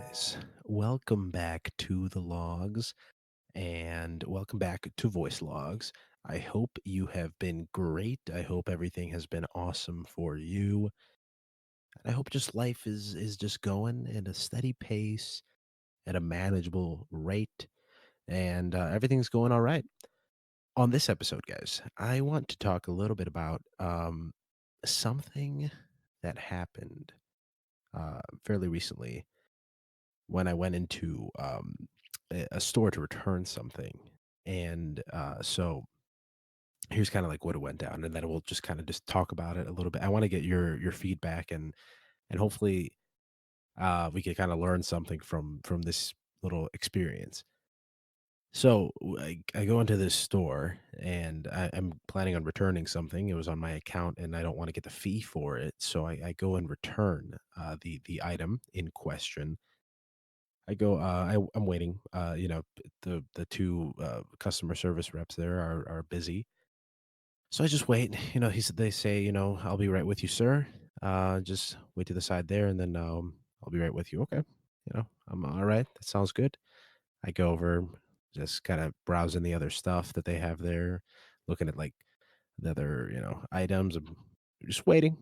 guys. Welcome back to the logs and welcome back to voice logs. I hope you have been great. I hope everything has been awesome for you. I hope just life is just going at a steady pace at a manageable rate and everything's going all right. On this episode, guys, I want to talk a little bit about something that happened fairly recently when I went into a store to return something. And so here's kind of like what it went down, and then we'll just kind of just talk about it a little bit. I want to get your feedback, and hopefully we can kind of learn something from this little experience. So I go into this store and I'm planning on returning something. It was on my account and I don't want to get the fee for it. So I go and return the item in question. I go, I'm waiting. The two customer service reps there are busy, so I just wait. They say, I'll be right with you, sir. Just wait to the side there, and then I'll be right with you. Okay, I'm all right. That sounds good. I go over, just kind of browsing the other stuff that they have there, looking at like the other items. I'm just waiting,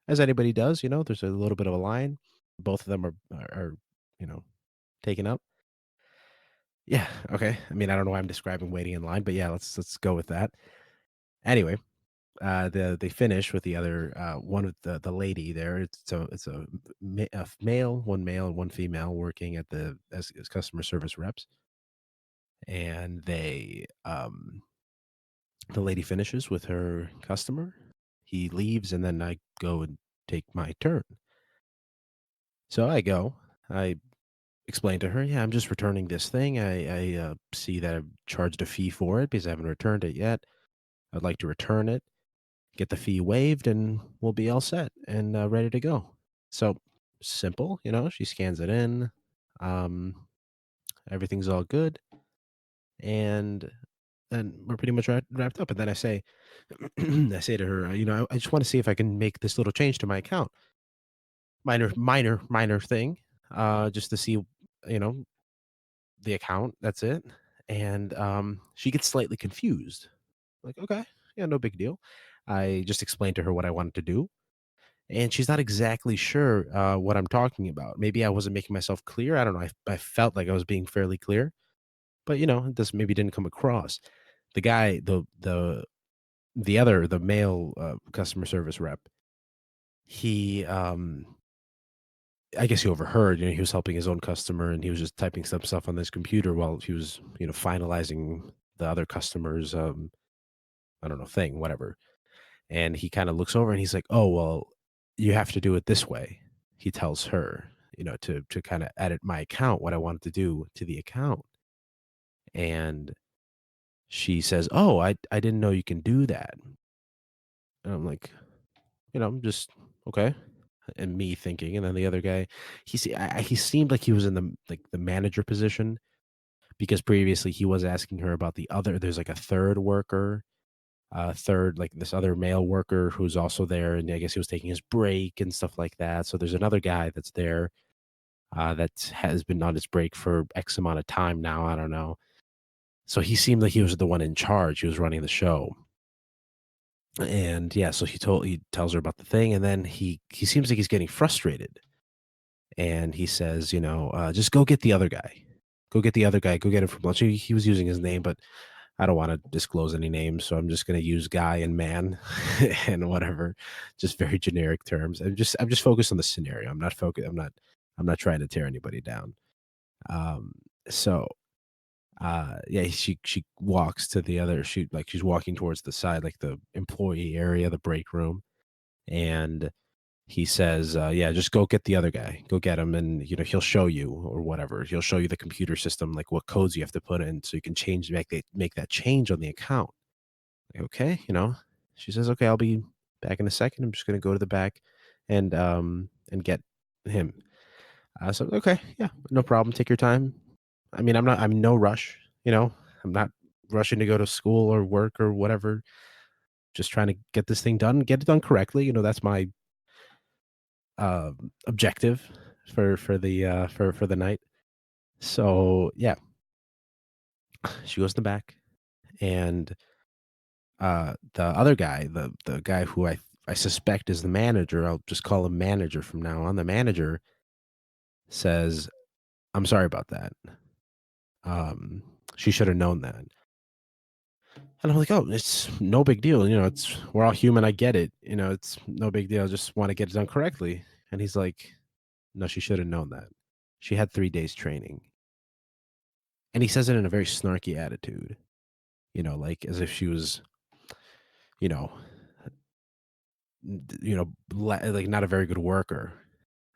as anybody does. There's a little bit of a line. Both of them are you know taken up. Yeah, okay. I mean, I don't know why I'm describing waiting in line, but yeah, let's go with that. Anyway, they finish with the other one of the lady there. It's a male, one male and one female working at as customer service reps, and the lady finishes with her customer. He leaves, and then I go and take my turn. So I go. I explain to her, yeah, I'm just returning this thing. I see that I've charged a fee for it because I haven't returned it yet. I'd like to return it, get the fee waived, and we'll be all set and ready to go. So simple, she scans it in. Um, Everything's all good. And then we're pretty much wrapped up. And then I say, I say to her, I just want to see if I can make this little change to my account. Minor thing, just to see, you know, the account. That's it. And she gets slightly confused. Like, okay, yeah, no big deal. I just explained to her what I wanted to do, and she's not exactly sure what I'm talking about. Maybe I wasn't making myself clear. I don't know. I felt like I was being fairly clear, but this maybe didn't come across. The guy, the male customer service rep, he I guess he overheard. He was helping his own customer, and he was just typing some stuff on his computer while he was finalizing the other customer's I don't know thing, whatever. And he kinda looks over and he's like, "Oh, well, you have to do it this way." He tells her, to kinda edit my account, what I wanted to do to the account. And she says, "Oh, I didn't know you can do that." And I'm like, just okay. And me thinking, and then the other guy, he seemed like he was in the manager position because previously he was asking her about there's like a third worker, third, like this other male worker who's also there, and I guess he was taking his break and stuff like that. So there's another guy that's there that has been on his break for X amount of time now. I don't know. So he seemed like he was the one in charge. He was running the show, and yeah. So he tells her about the thing, and then he seems like he's getting frustrated, and he says, just go get the other guy. Go get the other guy. Go get him from lunch. He was using his name, but I don't want to disclose any names, so I'm just going to use guy and man and whatever, just very generic terms. I'm just focused on the scenario. I'm not focused. I'm not trying to tear anybody down. Um, so yeah, she walks to the other. She's walking towards the side, like the employee area, the break room, and he says, "Yeah, just go get the other guy. Go get him, and he'll show you or whatever. He'll show you the computer system, like what codes you have to put in, so you can make that change on the account." Like, okay, She says, "Okay, I'll be back in a second. I'm just gonna go to the back and get him." So okay, yeah, no problem. Take your time. I mean, I'm in no rush. I'm not rushing to go to school or work or whatever. Just trying to get this thing done, get it done correctly. That's my objective. for the night. So yeah, she goes in the back, and the other guy, the guy who I suspect is the manager, I'll just call him manager from now on. The manager says, "I'm sorry about that. She should have known that." And I'm like, "Oh, it's no big deal. It's we're all human. I get it. It's no big deal. I just want to get it done correctly." And he's like, "No, she should have known that. She had 3 days training." And he says it in a very snarky attitude, like as if she was, you know, like not a very good worker.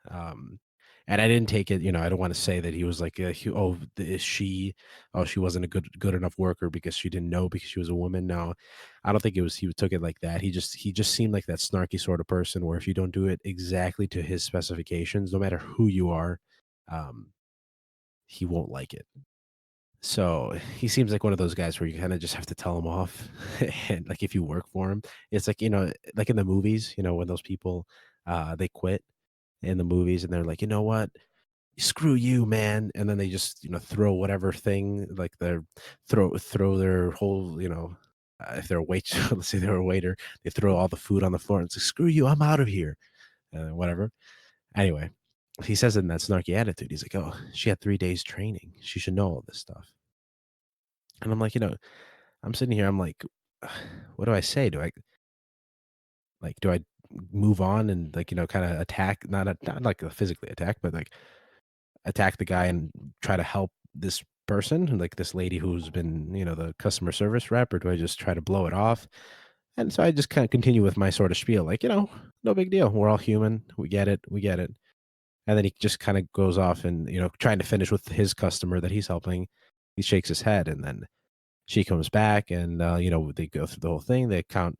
Um, and I didn't take it, I don't want to say that he was like, oh, is she, oh, she wasn't a good enough worker because she didn't know because she was a woman. No, I don't think it was. He took it like that. He just seemed like that snarky sort of person where if you don't do it exactly to his specifications, no matter who you are, um, he won't like it. So he seems like one of those guys where you kind of just have to tell him off. And like if you work for him, it's like, like in the movies, when those people they quit in the movies and they're like, you know what? Screw you, man. And then they just, throw whatever thing, like their throw their whole, if they're a wait, let's say they're a waiter, they throw all the food on the floor and say, screw you, I'm out of here. Whatever. Anyway, he says it in that snarky attitude. He's like, oh, she had 3 days training. She should know all this stuff. And I'm like, I'm sitting here, I'm like, what do I say? Do I move on and like, kind of attack, not like a physically attack, but like attack the guy and try to help this person, like this lady who's been, the customer service rep, or do I just try to blow it off? And so I just kind of continue with my sort of spiel, like, no big deal. We're all human. We get it. We get it. And then he just kind of goes off and, trying to finish with his customer that he's helping. He shakes his head and then she comes back and, they go through the whole thing. They count.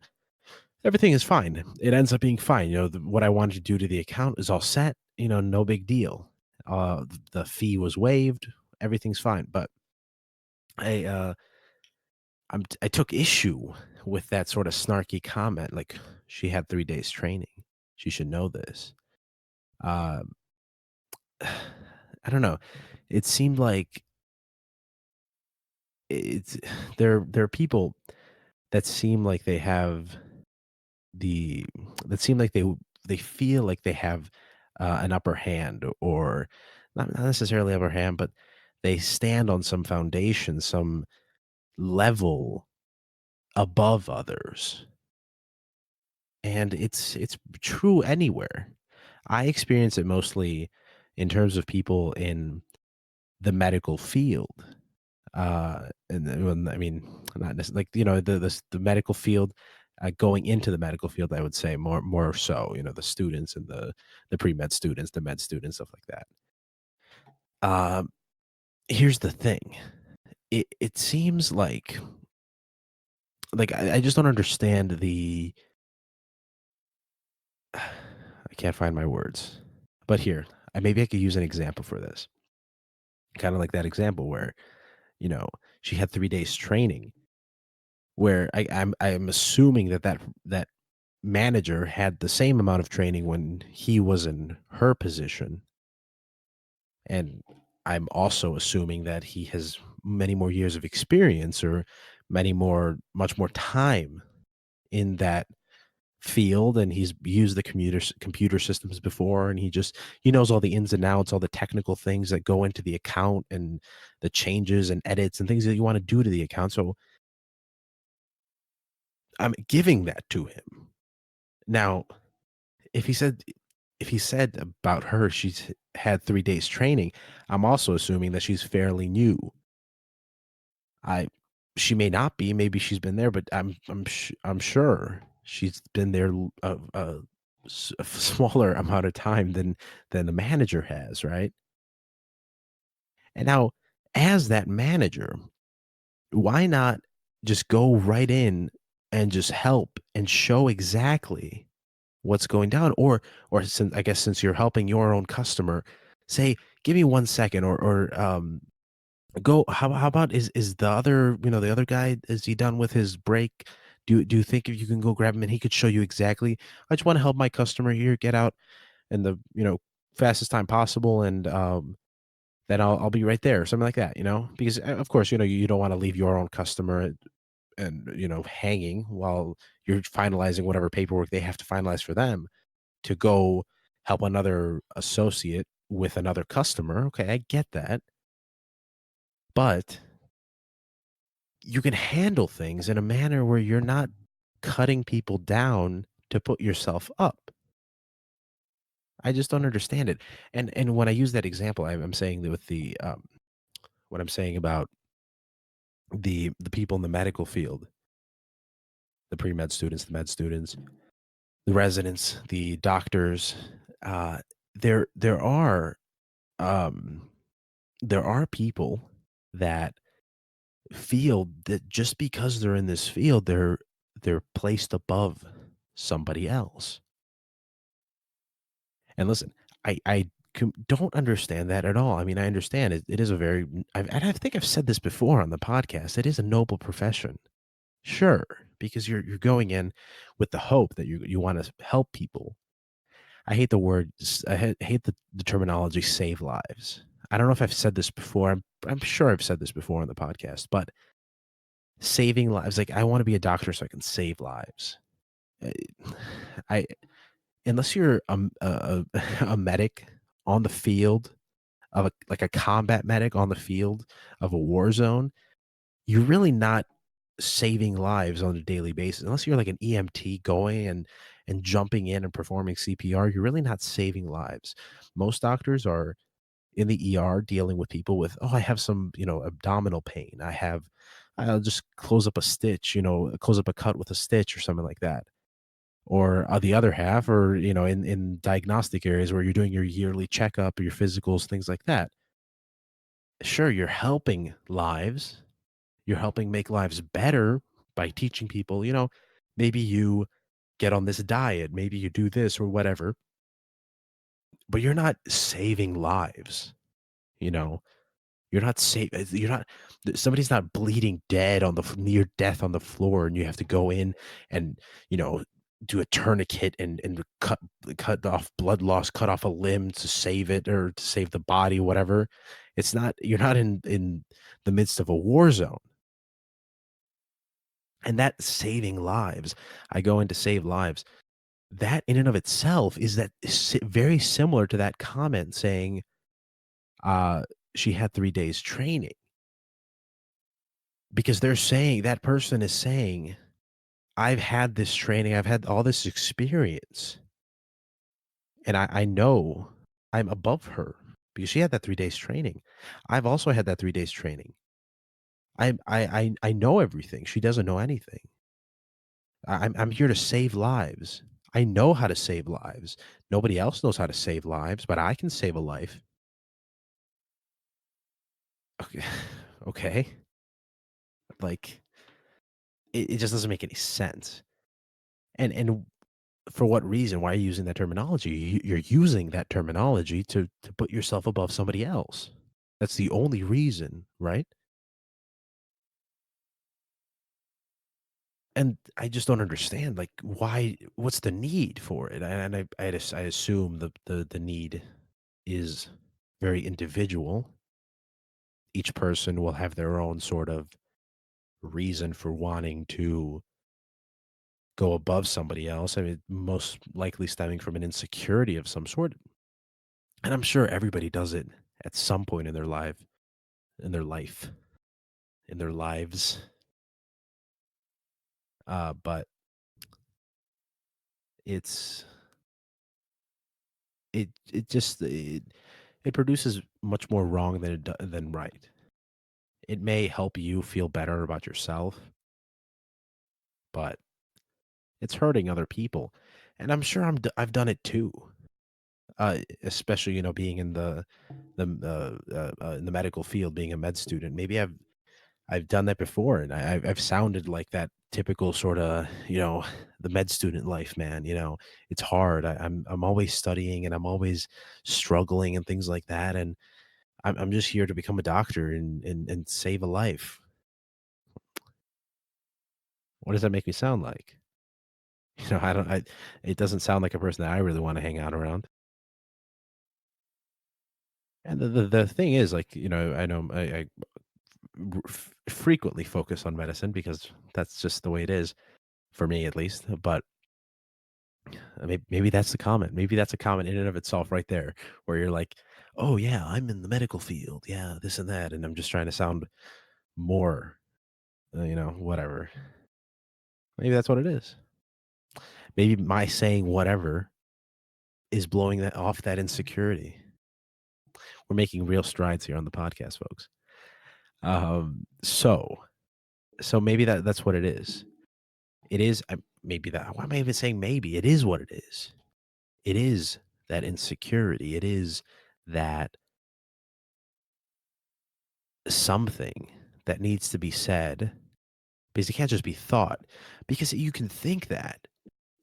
Everything is fine. It ends up being fine. What I wanted to do to the account is all set. No big deal. The fee was waived. Everything's fine. But I, uh, I took issue with that sort of snarky comment. Like she had 3 days training. She should know this. Uh, I don't know. It seemed like it's there are people that seem like they have the that seem like they feel like they have an upper hand, or not necessarily upper hand, but they stand on some foundation, some level above others, and it's true anywhere. I experience it mostly in terms of people in the medical field. And then I mean, not necessarily like, the medical field, going into the medical field, I would say more so, the students and the pre-med students, the med students, stuff like that. Um, Here's the thing. It seems like I just don't understand I can't find my words. But here, maybe I could use an example for this. Kind of like that example where, you know, she had 3 days training, where I'm assuming that manager had the same amount of training when he was in her position, and I'm also assuming that he has many more years of experience, or much more time in that field, and he's used the computer systems before, and he knows all the ins and outs, all the technical things that go into the account, and the changes and edits and things that you want to do to the account. So I'm giving that to him. Now, if he said if he said about her she's had 3 days training, I'm also assuming that she's fairly new. I She may not be, maybe she's been there, but I'm sure she's been there a smaller amount of time than the manager has, right? And now, as that manager, why not just go right in and just help and show exactly what's going down? Or since, I guess, since you're helping your own customer, say, "Give me 1 second," or go, how about, is the other, the other guy, is he done with his break? Do you think if you can go grab him and he could show you exactly, "I just wanna help my customer here get out," and the, fastest time possible, and then I'll be right there," or something like that, because of course, you don't want to leave your own customer and hanging while you're finalizing whatever paperwork they have to finalize for them to go help another associate with another customer. Okay, I get that, but you can handle things in a manner where you're not cutting people down to put yourself up. I just don't understand it. And when I use that example, I'm saying that with what I'm saying about the people in the medical field, the pre-med students, the med students, the residents, the doctors, uh, there there are um, there are people that feel that just because they're in this field, they're placed above somebody else. And listen, I don't understand that at all. I mean, I understand it is a very and I think I've said this before on the podcast. It is a noble profession. Sure, because you're going in with the hope that you want to help people. I hate the word. Hate the terminology "save lives." I don't know if I've said this before. I'm sure I've said this before on the podcast, but saving lives. Like I want to be a doctor so I can save lives. Uh, I unless you're a medic on the field of like a combat medic on the field of a war zone, you're really not saving lives on a daily basis. Unless you're like an EMT going and jumping in and performing CPR, you're really not saving lives. Most doctors are in the ER dealing with people with, oh, I have some, abdominal pain. I'll just close up a stitch, close up a cut with a stitch or something like that. Or the other half, or in diagnostic areas where you're doing your yearly checkup, or your physicals, things like that. Sure, you're helping lives. You're helping make lives better by teaching people. Maybe you get on this diet, maybe you do this or whatever, but you're not saving lives. You know, you're not somebody's not bleeding dead on the near death on the floor, and you have to go in and, you know, do a tourniquet and cut off blood loss, cut off a limb to save it or to save the body, whatever. It's not You're not in the midst of a war zone. And that saving lives, I go in to save lives. That in and of itself is very similar to that comment saying, uh, she had 3 days training. Because they're saying that person is saying, "I've had this training, I've had all this experience, and I know I'm above her because she had that 3 days training. I've also had that 3 days training. I know everything. She doesn't know anything. I'm here to save lives. I know how to save lives. Nobody else knows how to save lives, but I can save a life." Okay. Okay. Like, it just doesn't make any sense. And for what reason? Why are you using that terminology? You're using that terminology to put yourself above somebody else. That's the only reason, right? And I just don't understand, like, why what's the need for it? And I assume the need is very individual. Each person will have their own sort of reason for wanting to go above somebody else. I mean, most likely stemming from an insecurity of some sort. And I'm sure everybody does it at some point in their life, in their lives. But it's it produces much more wrong than right. It may help you feel better about yourself, but it's hurting other people. And I'm sure I've done it too. Especially being in in the medical field, being a med student. Maybe I've done that before, and I've sounded like that typical sort of, the med student life, man. It's hard. I'm always studying, and I'm always struggling and things like that. And I'm just here to become a doctor and save a life. What does that make me sound like? I don't. It doesn't sound like a person that I really want to hang out around. And the thing is, like, I know I frequently focus on medicine because that's just the way it is for me, at least. But maybe that's the comment. Maybe that's a comment in and of itself, right there, where you're like, "Oh yeah, I'm in the medical field. Yeah, this and that," and I'm just trying to sound more, whatever. Maybe that's what it is. Maybe my saying whatever is blowing that off that insecurity. We're making real strides here on the podcast, folks. So maybe that's what it is. It is maybe that. Why am I even saying maybe? It is what it is. It is that insecurity. It is that something that needs to be said because it can't just be thought. Because you can think that.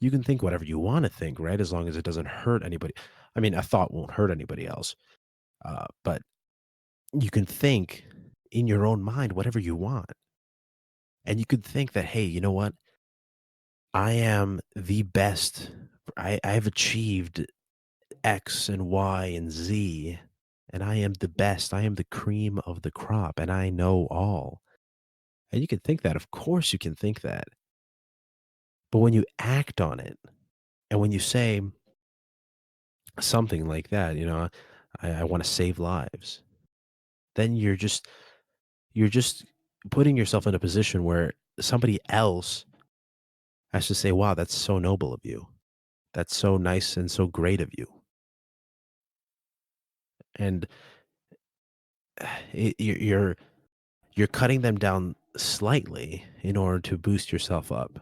You can think whatever you want to think, right? As long as it doesn't hurt anybody. I mean, a thought won't hurt anybody else. But you can think in your own mind whatever you want. And you could think that, hey, you know what? I am the best. I've achieved X and Y and Z, and I am the best. I am the cream of the crop, and I know all. And you can think that. Of course, you can think that. But when you act on it, and when you say something like that, I want to save lives, then you're just putting yourself in a position where somebody else has to say, "Wow, that's so noble of you. That's so nice and so great of you." And you're cutting them down slightly in order to boost yourself up.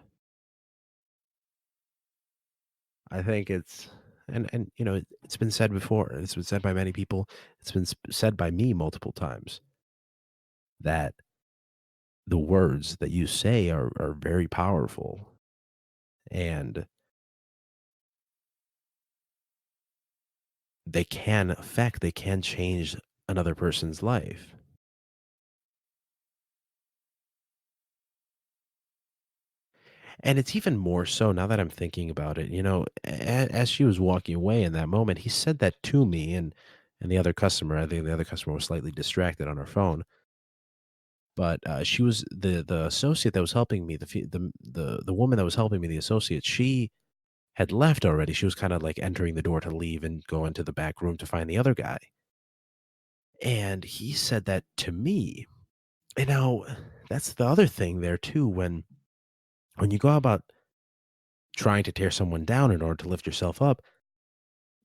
I think it's been said before. It's been said by many people. It's been said by me multiple times that the words that you say are very powerful, and they can change another person's life. And it's even more so now that I'm thinking about it. As she was walking away in that moment, he said that to me, and the other customer. I think the other customer was slightly distracted on her phone, but she was the associate that was helping me. The woman that was helping me, the associate, she had left already. She was kind of like entering the door to leave and go into the back room to find the other guy. And he said that to me. And now that's the other thing there too. When you go about trying to tear someone down in order to lift yourself up,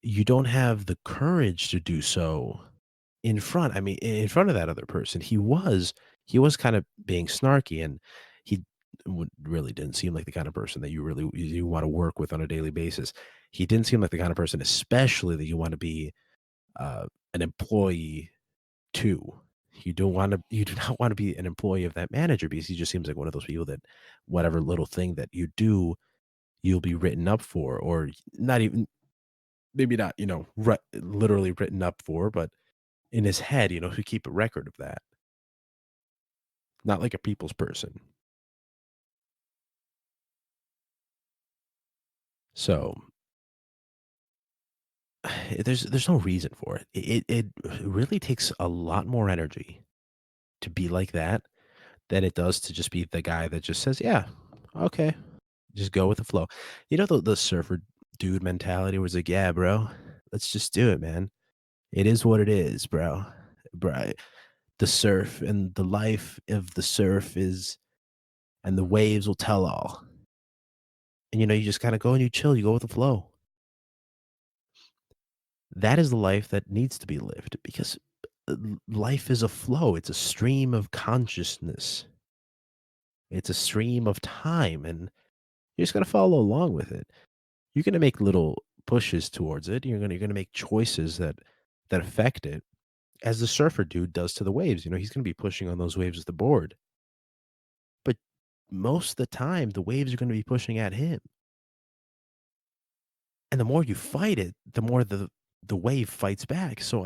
you don't have the courage to do so in front. I mean, in front of that other person. He was kind of being snarky, and he really didn't seem like the kind of person that you want to work with on a daily basis. He didn't seem like the kind of person, especially that you want to be an employee to. You do not want to be an employee of that manager because he just seems like one of those people that whatever little thing that you do, you'll be written up for, or not even maybe not, literally written up for, but in his head, to keep a record of that. Not like a people's person. So there's no reason for it. It really takes a lot more energy to be like that than it does to just be the guy that just says, "Yeah, okay, just go with the flow." The surfer dude mentality was like, "Yeah, bro, let's just do it, man. It is what it is, bro. Bro, the surf and the life of the surf is, and the waves will tell all." And you just kind of go and you chill, you go with the flow. That is the life that needs to be lived because life is a flow. It's a stream of consciousness. It's a stream of time, and you just got to follow along with it. You're going to make little pushes towards it. You're going to make choices that affect it, as the surfer dude does to the waves. He's going to be pushing on those waves with the board, but most of the time, the waves are going to be pushing at him. And the more you fight it, the more the wave fights back. So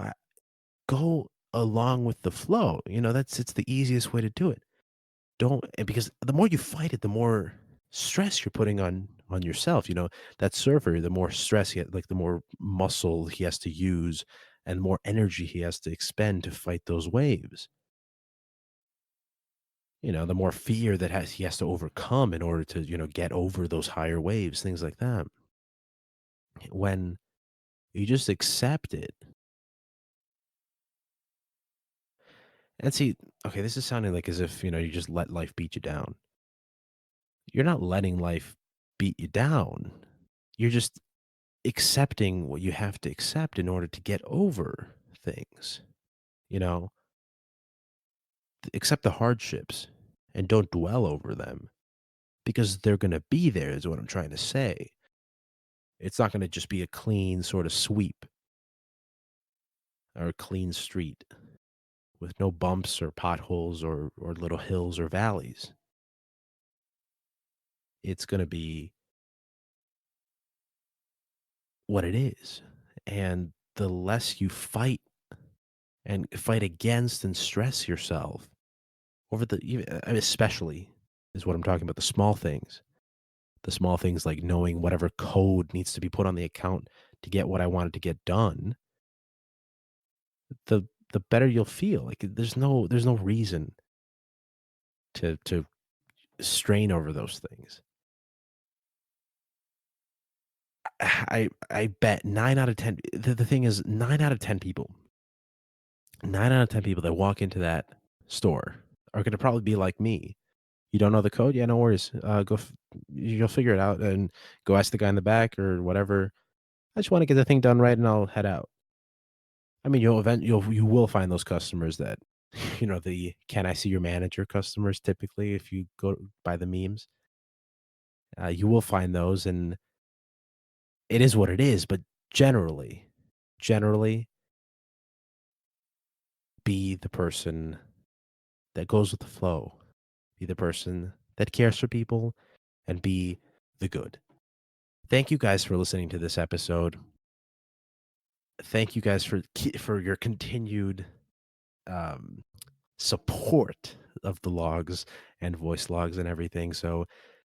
go along with the flow. It's the easiest way to do it. Don't and because the more you fight it, the more stress you're putting on yourself. That surfer, the more stress he like the more muscle he has to use and more energy he has to expend to fight those waves. The more fear that he has to overcome in order to, get over those higher waves, things like that. When you just accept it, and see, okay, this is sounding like as if, you just let life beat you down. You're not letting life beat you down. You're just accepting what you have to accept in order to get over things. You know, accept the hardships and don't dwell over them because they're going to be there, is what I'm trying to say. It's not going to just be a clean sort of sweep or a clean street with no bumps or potholes or little hills or valleys. It's going to be what it is. And the less you fight and fight against and stress yourself over especially is what I'm talking about, the small things. The small things like knowing whatever code needs to be put on the account to get what I wanted to get done, the better you'll feel. Like there's no reason to strain over those things. I bet 9 out of 10, the thing is 9 out of 10 people, 9 out of 10 people that walk into that store are gonna probably be like me. You don't know the code? Yeah, no worries. You'll figure it out and go ask the guy in the back or whatever. I just wanna get the thing done right and I'll head out. I mean, you will find those customers that, the "Can I see your manager?" customers typically if you go by the memes. You will find those, and it is what it is, but generally, be the person that goes with the flow. Be the person that cares for people and be the good. Thank you guys for listening to this episode. Thank you guys for your continued um, support of the logs and voice logs and everything. So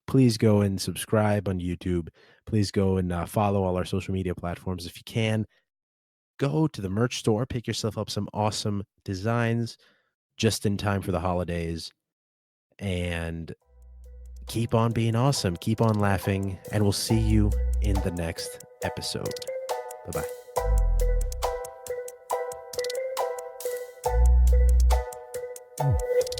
please go and subscribe on YouTube. Please go and follow all our social media platforms if you can. Go to the merch store, pick yourself up some awesome designs just in time for the holidays, and keep on being awesome. Keep on laughing, and we'll see you in the next episode. Bye bye.